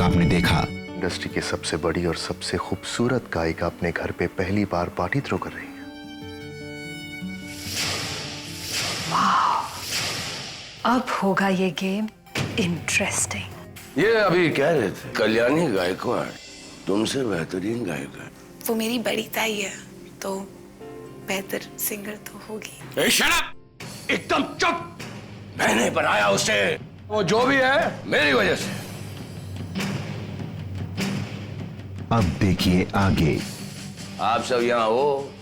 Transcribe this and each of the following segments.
तक आपने देखा। इंडस्ट्री की सबसे बड़ी और सबसे खूबसूरत गायिका अपने घर पे पहली बार पार्टी थ्रो कर रही है। अब होगा ये गेम इंटरेस्टिंग। ये अभी कह रहे थे कल्याणी गायकवाड़ तुमसे बेहतरीन गायक है। वो मेरी बड़ी ताई है तो बेहतर सिंगर तो होगी। ए, shut up! एकदम चुप। मैंने बनाया उसे, वो जो भी है मेरी वजह से। अब देखिए आगे। आप सब यहाँ हो,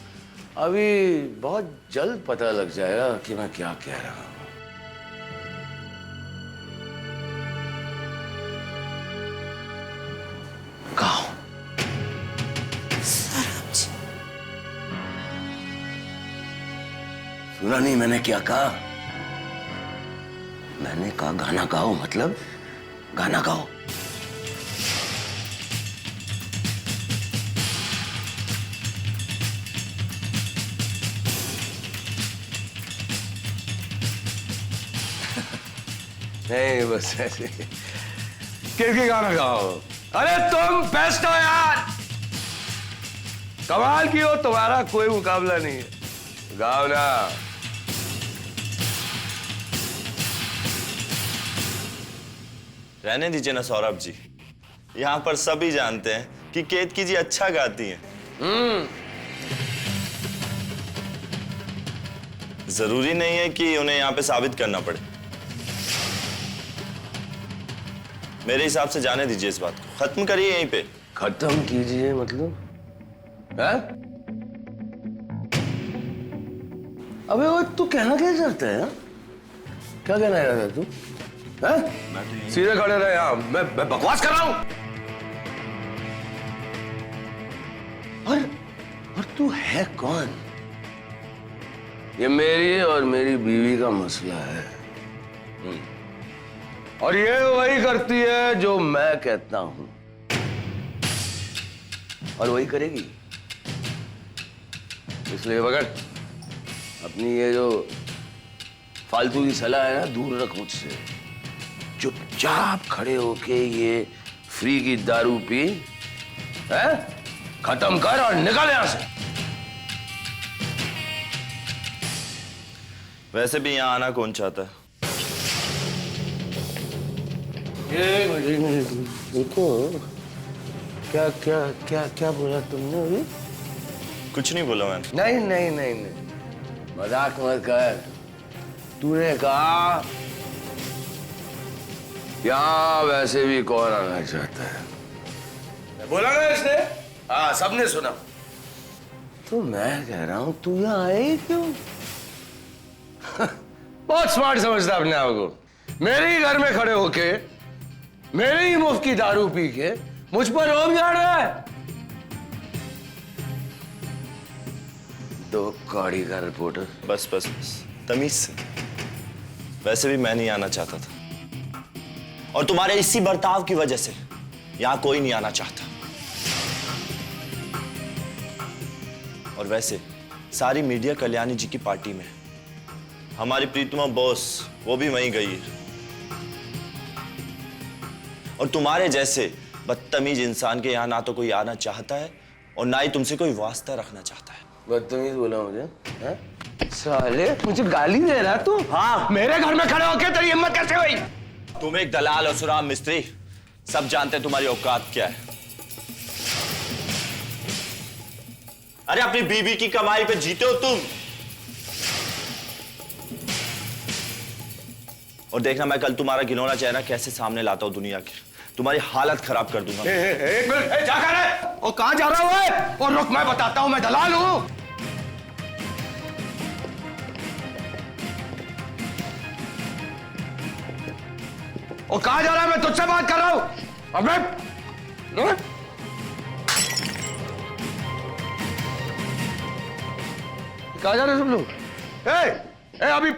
अभी बहुत जल्द पता लग जाएगा कि मैं क्या कह रहा हूँ। गाओ। सुना नहीं मैंने क्या कहा? मैंने कहा गाना गाओ, मतलब गाना गाओ। नहीं बस ऐसे किसकी गाना गाओ? अरे तुम बेस्ट हो यार, कमाल की हो, तुम्हारा कोई मुकाबला नहीं है। गाओ ना। रहने दीजिए ना सौरभ जी, यहाँ पर सभी जानते हैं कि केतकी जी अच्छा गाती हैं। जरूरी नहीं है कि उन्हें यहाँ पे साबित करना पड़े। मेरे हिसाब से जाने दीजिए इस बात को, खत्म करिए यहीं पे। खत्म कीजिए मतलब? है? अबे वो तू कहना क्या चाहता है? क्या कहना चाहता है तू? है? सीधे खड़े रहे यहाँ, मैं बकवास कर रहा हूं। और तू है कौन? ये मेरी और मेरी बीवी का मसला है। और ये वही करती है जो मैं कहता हूं, और वही करेगी। इसलिए बगड़ अपनी ये जो फालतू की सलाह है ना, दूर रख मुझसे। चुपचाप खड़े होके ये फ्री की दारू पी, है? खत्म कर और निकल यहां से। वैसे भी यहाँ आना कौन चाहता है? देखो क्या क्या क्या क्या बोला तुमने अभी? कुछ नहीं बोला मैंने। नहीं नहीं नहीं नहीं, मजाक मत कर। तूने कहा यहाँ वैसे भी कौन आना चाहता है, बोला ना इसने? हाँ, सबने सुना। तो मैं कह रहा हूं तू यहाँ आए क्यों? बहुत स्मार्ट समझता अपने आप को। मेरे ही घर में खड़े होके मेरे ही मुफ्त की दारू पी के मुझ पर रोब जा रहा है। दो कौड़ी का रिपोर्टर। बस बस बस, तमीज से। वैसे भी मैं नहीं आना चाहता था, और तुम्हारे इसी बर्ताव की वजह से यहां कोई नहीं आना चाहता। और वैसे सारी मीडिया कल्याणी जी की पार्टी में, हमारी प्रीतमा बॉस वो भी वहीं गई है। और तुम्हारे जैसे बदतमीज इंसान के यहां ना तो कोई आना चाहता है और ना ही तुमसे कोई वास्ता रखना चाहता है। बदतमीज बोला मुझे? है? साले मुझे गाली दे रहा तू? हाँ, मेरे घर में खड़े होके तेरी हिम्मत कैसे हुई? तुम एक दलाल और सुराम मिस्त्री, सब जानते हैं तुम्हारी औकात क्या है। अरे अपनी बीवी की कमाई पे जीते हो तुम। और देखना मैं कल तुम्हारा घिनौना चेहरा कैसे सामने लाता हूं दुनिया के। तुम्हारी हालत खराब कर दूंगा। एक मिनट, जा कर है? और कहां जा रहा है? और रुक, मैं बताता हूं, मैं दलाल हूं। और कहां जा रहा है? मैं तुझसे बात कर रहा हूं। अबे कहां जा रहे सब लोग?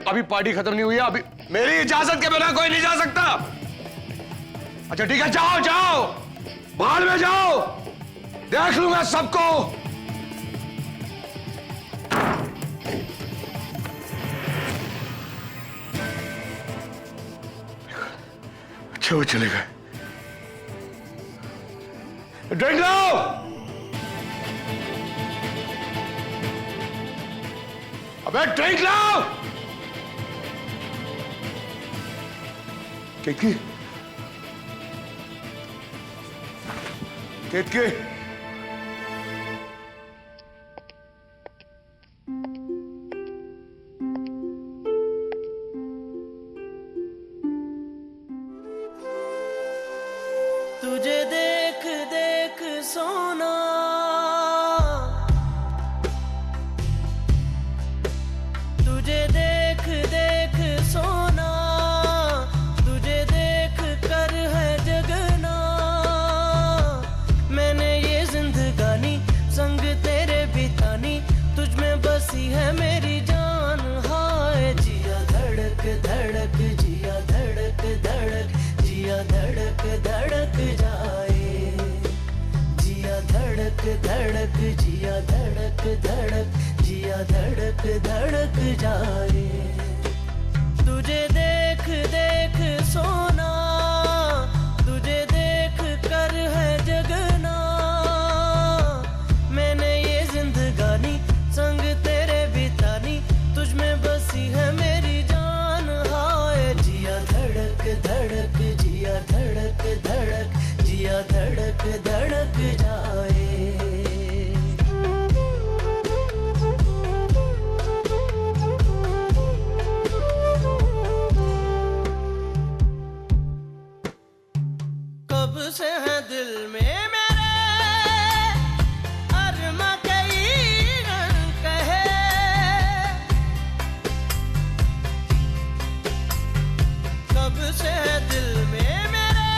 अभी पार्टी खत्म नहीं हुई है। अभी मेरी इजाजत के बिना कोई नहीं जा सकता। अच्छा ठीक है, जाओ जाओ, बाहर में जाओ, देख लूंगा सबको। अच्छा वो चले गए। ड्रिंक लाओ। अबे ड्रिंक लाओ। केतकी, केतकी, तुझे देख देख सोना, तुझे देख देख सोना, तुझे देख कर है जगना। मैंने ये जिंदगानी संग तेरे बितानी, तुझ में बसी है मेरी जान। हाय जिया धड़क धड़क, जिया धड़क धड़क, जिया धड़क धड़क जाए। जिया धड़क धड़क, जिया धड़क धड़क, जिया धड़क धड़क जाए। तुझे देख देख सोना, तुझे देख कर है जगना। मैंने ये जिंदगानी संग तेरे बितानी, तुझ में बसी है मेरी जान। हाय जिया धड़क धड़क, जिया धड़क धड़क, जिया धड़क धड़क जाए। कब से है दिल में मेरे अरमा कई रंग कहे। कब से है दिल में मेरे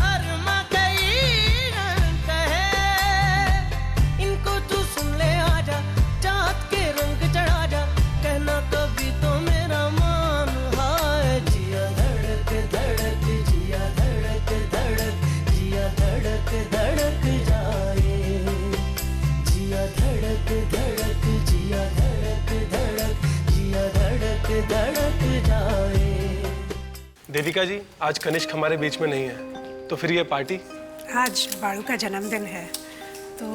अरमा कई रंग कहे। इनको तू सुन ले आजा, चाँद के रंग चढ़ा जा, कहना कभी तो मेरा मान। हाय जिया धड़क धड़क, जिया धड़क धड़क, जिया धड़क धड़क जाए। जिया धड़क धड़क, जिया धड़क धड़क, जिया धड़क धड़क जाए। देविका जी, आज कनिष्क हमारे बीच में नहीं है, तो फिर ये पार्टी? आज बाड़ू का जन्मदिन है, तो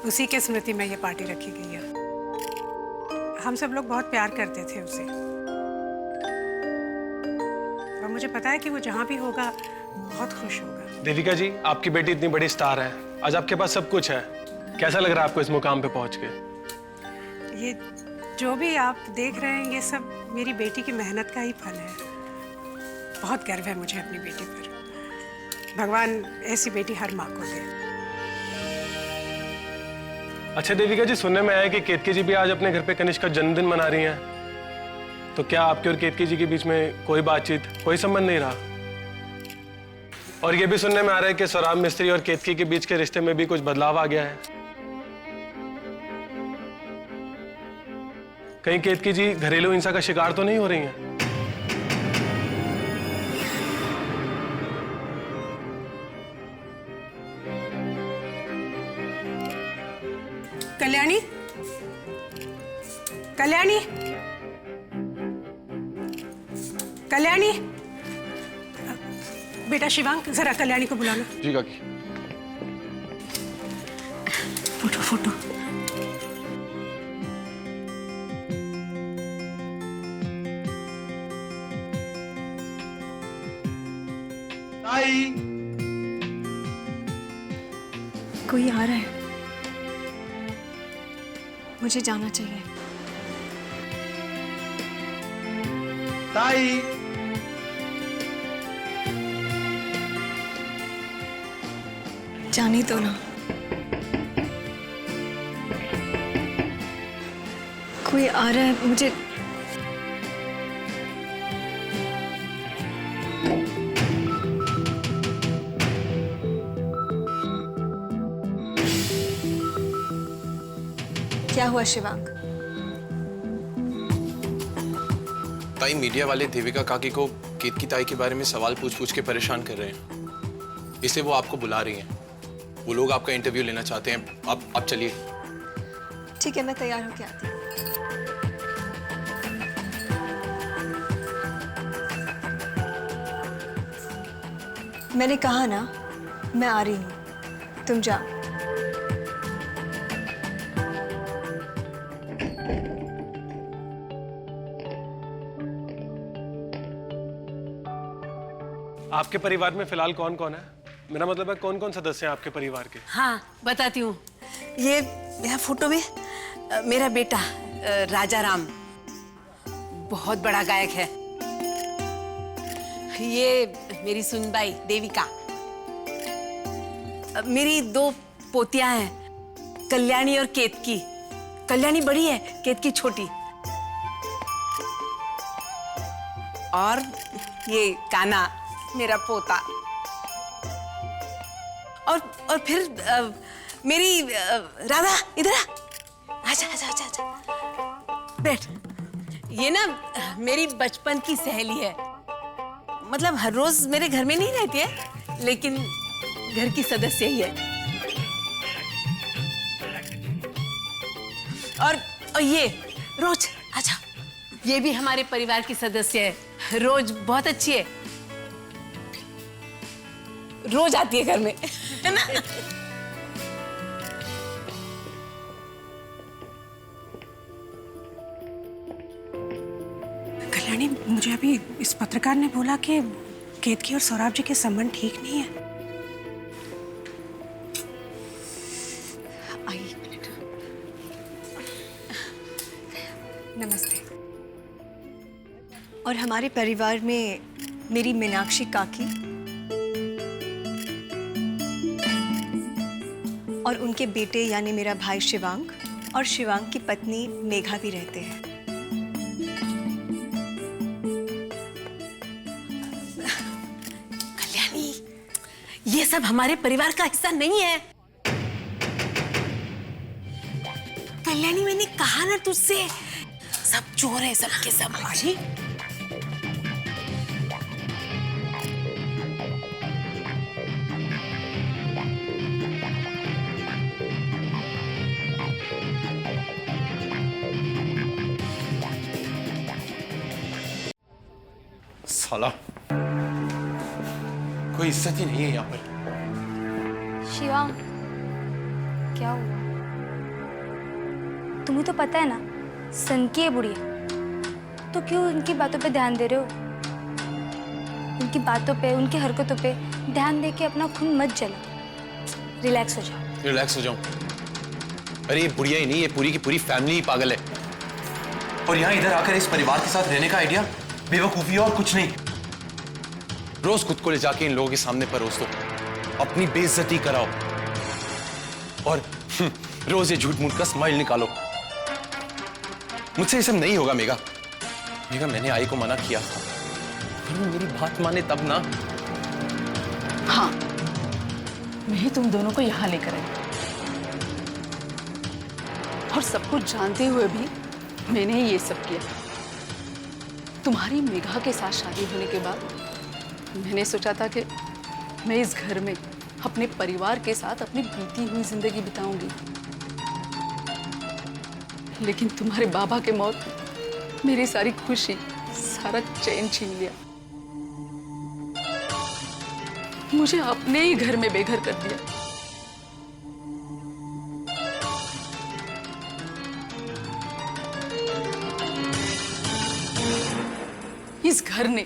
उसी के स्मृति में ये पार्टी रखी गई है। हम सब लोग बहुत प्यार करते थे उसे, और मुझे पता है कि वो जहाँ भी होगा बहुत खुश होगा। देविका जी, आपकी बेटी इतनी बड़ी स्टार है, आज आपके पास सब कुछ है। कैसा लग रहा है आपको इस मुकाम पे पहुंच के? ये जो भी आप देख रहे हैं, ये सब मेरी बेटी की मेहनत का ही फल है। बहुत गर्व है मुझे अपनी बेटी पर। भगवान ऐसी बेटी हर माँ को दे। अच्छा देविका जी, सुनने में आया कि केतकी जी भी आज अपने घर पे कनिष्क का जन्मदिन मना रही हैं। तो क्या आपके और केतकी जी के बीच में कोई बातचीत, कोई संबंध नहीं रहा? और ये भी सुनने में आ रहा है कि सौराब मिस्त्री और केतकी के बीच के रिश्ते में भी कुछ बदलाव आ गया है। कहीं केतकी जी घरेलू हिंसा का शिकार तो नहीं हो रही हैं? कल्याणी, कल्याणी, कल्याणी, बेटा शिवांग, जरा कल्याणी को बुलाना। जी काकी। Photo photo. कोई आ रहा है, मुझे जाना चाहिए। ताई, जाने दो ना, कोई आ रहा है, मुझे क्या हुआ शिवांग? ताई, मीडिया वाले देविका काकी को केतकी ताई के बारे में सवाल पूछ के परेशान कर रहे हैं, इसलिए वो आपको बुला रही हैं। वो लोग आपका इंटरव्यू लेना चाहते हैं। आप चलिए। ठीक है, मैं तैयार होके आती हूँ। मैंने कहा ना, मैं आ रही हूँ, तुम जाओ। आपके परिवार में फिलहाल कौन कौन है? मेरा मतलब है कौन कौन सदस्य हैं आपके परिवार के? हाँ बताती हूँ। ये यहाँ फोटो में मेरा बेटा राजा राम बहुत बड़ा गायक है। ये मेरी सुनबाई देविका। मेरी 2 पोतियां हैं, कल्याणी और केतकी। कल्याणी बड़ी है, केतकी छोटी। और ये काना मेरा पोता। और फिर मेरी राधा, इधर आजा आजा आजा आजा बैठ। ये ना मेरी बचपन की सहेली है। मतलब हर रोज मेरे घर में नहीं रहती है, लेकिन घर की सदस्य ही है। और ये रोज, आजा, ये भी हमारे परिवार की सदस्य है। रोज बहुत अच्छी है, रोज आती है घर में, है ना? कल्याणी, मुझे अभी इस पत्रकार ने बोला कि केतकी और सौरभ जी के संबंध ठीक नहीं है। आइए एक मिनट। नमस्ते। और हमारे परिवार में मेरी मीनाक्षी काकी और उनके बेटे यानी मेरा भाई शिवांग और शिवांग की पत्नी मेघा भी रहते हैं। कल्याणी, ये सब हमारे परिवार का हिस्सा नहीं है। कल्याणी, मैंने कहा ना तुझसे, सब चोर है, सबके सब हमारी। साला, कोई इज्जत ही नहीं है यहाँ पर। शिवांग, क्या हुआ? तुम्हें तो पता है ना, सन की है बुढ़िया, तो क्यों उनकी बातों पे ध्यान दे रहे हो? उनकी बातों पे, उनकी हरकतों पे ध्यान दे के अपना खून मत जला। रिलैक्स हो जाओ। रिलैक्स हो जाऊं? अरे ये बुढ़िया ही नहीं, ये पूरी की पूरी फैमिली ही पागल है। और यहाँ इधर आकर इस परिवार के साथ रहने का आइडिया बेवकूफी है और कुछ नहीं। रोज खुद को ले जाके इन लोगों के सामने परोस दो, अपनी बेइज्जती कराओ और रोज ये झूठ मूठ का स्माइल निकालो। मुझसे ये सब नहीं होगा मेघा। मेघा, मैंने आई को मना किया था, पर मेरी बात माने तब ना। हाँ, मैं ही तुम दोनों को यहाँ लेकर आई, और सब कुछ जानते हुए भी मैंने ही ये सब किया। तुम्हारी मेघा के साथ शादी होने के बाद मैंने सोचा था कि मैं इस घर में अपने परिवार के साथ अपनी बीती हुई जिंदगी बिताऊंगी, लेकिन तुम्हारे बाबा के मौत मेरी सारी खुशी, सारा चैन छीन लिया। मुझे अपने ही घर में बेघर कर दिया। इस घर ने,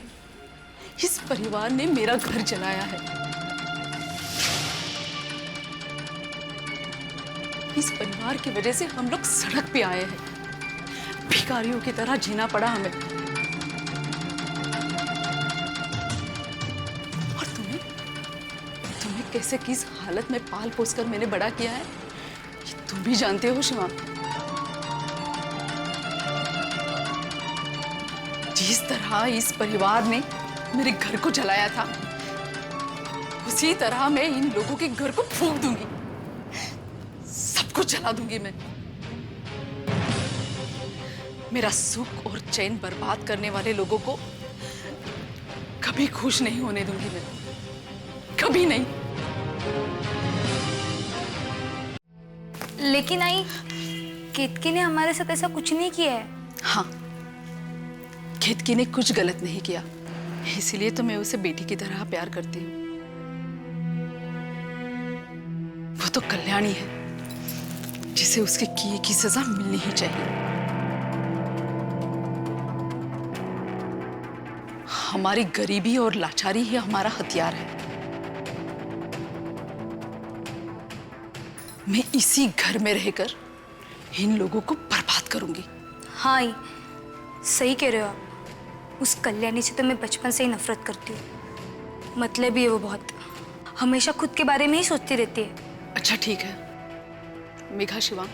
इस परिवार ने मेरा घर जलाया है। इस परिवार की वजह से हम लोग सड़क पे आए हैं, भिखारियों की तरह जीना पड़ा हमें। और तुम्हें कैसे किस हालत में पाल पोस कर मैंने बड़ा किया है, ये तुम भी जानते हो शिवांग। जिस तरह इस परिवार ने मेरे घर को जलाया था, उसी तरह मैं इन लोगों के घर को फूंक दूंगी, सब कुछ जला दूंगी मैं। मेरा सुख और चैन बर्बाद करने वाले लोगों को कभी खुश नहीं होने दूंगी मैं, कभी नहीं। लेकिन आई, केतकी ने हमारे साथ ऐसा कुछ नहीं किया है। हाँ, केतकी ने कुछ गलत नहीं किया, इसीलिए तो मैं उसे बेटी की तरह प्यार करती हूँ। तो कल्याणी है जिसे उसके किए की सजा मिलनी ही चाहिए। हमारी गरीबी और लाचारी ही हमारा हथियार है। मैं इसी घर में रहकर इन लोगों को बर्बाद करूंगी। हाँ ही सही कह रहे हो आप। उस कल्याणी से तो मैं बचपन से ही नफरत करती हूँ। मतलब ही है वो बहुत, हमेशा खुद के बारे में ही सोचती रहती है। अच्छा ठीक है मेघा, शिवांग,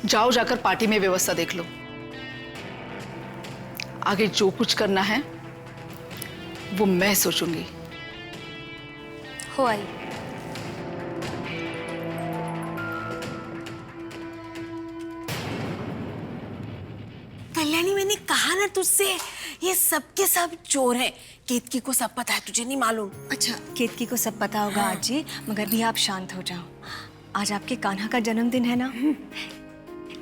जाओ जाकर पार्टी में व्यवस्था देख लो। आगे जो कुछ करना है वो मैं सोचूंगी। हो आई। कल्याणी, मैंने कहा ना तुझसे, ये सब के सब चोर हैं। केतकी को सब पता है, तुझे नहीं मालूम? अच्छा, केतकी को सब पता होगा आज जी, मगर भी आप शांत हो जाओ। आज आपके कान्हा का जन्मदिन है ना,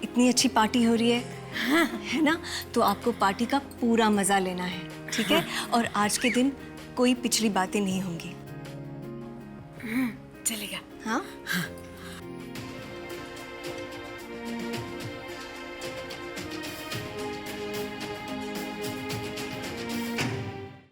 इतनी अच्छी पार्टी हो रही है ना, तो आपको पार्टी का पूरा मजा लेना है, ठीक है? और आज के दिन कोई पिछली बातें नहीं होंगी। चलेगा। हाँ?